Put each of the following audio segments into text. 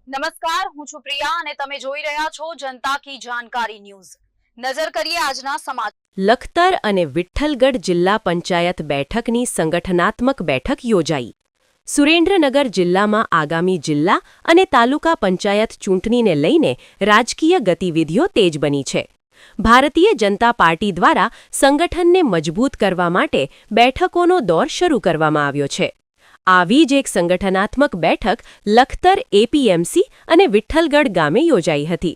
નમસ્કાર, હું છું પ્રિયા અને તમે જોઈ રહ્યા છો જનતા કી જાણકારી ન્યૂઝ। નજર કરીએ આજના સમાચાર। લખતર અને વિઠ્ઠલગઢ જિલ્લા પંચાયત બેઠકની સંગઠનાત્મક બેઠક યોજાઈ। સુરેન્દ્રનગર જિલ્લામાં આગામી જિલ્લા અને તાલુકા પંચાયત ચૂંટણીને લઈને રાજકીય ગતિવિધિઓ તેજ બની છે। ભારતીય જનતા પાર્ટી દ્વારા સંગઠનને મજબૂત કરવા માટે બેઠકોનો દોર શરૂ કરવામાં આવ્યો છે। આવી જ એક સંગઠનાત્મક બેઠક લખતર એપીએમસી અને વિઠ્ઠલગઢ ગામે યોજાઈ હતી।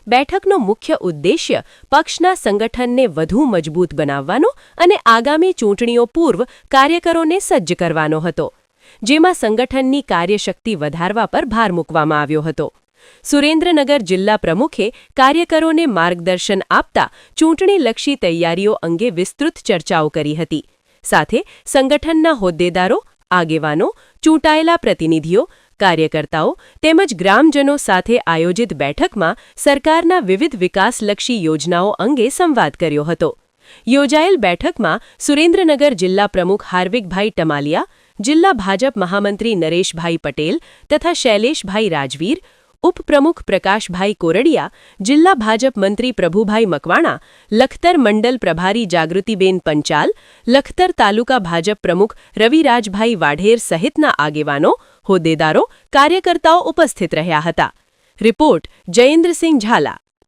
બેઠકનો મુખ્ય ઉદ્દેશ્ય પક્ષના સંગઠનને વધુ મજબૂત બનાવવાનો અને આગામી ચૂંટણીઓ પૂર્વ કાર્યકરોને સજ્જ કરવાનો હતો, જેમાં સંગઠનની કાર્યશક્તિ વધારવા પર ભાર મૂકવામાં આવ્યો હતો। સુરેન્દ્રનગર જિલ્લા પ્રમુખે કાર્યકરોને માર્ગદર્શન આપતા ચૂંટણીલક્ષી તૈયારીઓ અંગે વિસ્તૃત ચર્ચાઓ કરી હતી। સાથે સંગઠનના હોદ્દેદારો, આગેવાનો, ચૂંટાયેલા પ્રતિનિધિઓ, કાર્યકર્તાઓ તેમજ ગ્રામજનો સાથે આયોજિત બેઠકમાં સરકારના વિવિધ વિકાસલક્ષી યોજનાઓ અંગે સંવાદ કર્યો હતો। યોજાયેલ બેઠકમાં સુરેન્દ્રનગર જિલ્લા પ્રમુખ હાર્વિકભાઈ ટમાલિયા, જિલ્લા ભાજપ મહામંત્રી નરેશભાઈ પટેલ તથા શૈલેષભાઈ રાજવીર, ઉપપ્રમુખ પ્રકાશભાઈ કોરડિયા, જિલ્લા ભાજપ મંત્રી પ્રભુભાઈ મકવાણા, લખતર મંડલ પ્રભારી જાગૃતિબેન પંચાલ, લખતર તાલુકા ભાજપ પ્રમુખ રવિરાજભાઈ વાઢેર સહિતના આગેવાનો, હોદ્દેદારો, કાર્યકર્તાઓ ઉપસ્થિત રહ્યા હતા। રિપોર્ટ જયેન્દ્રસિંહ ઝાલા।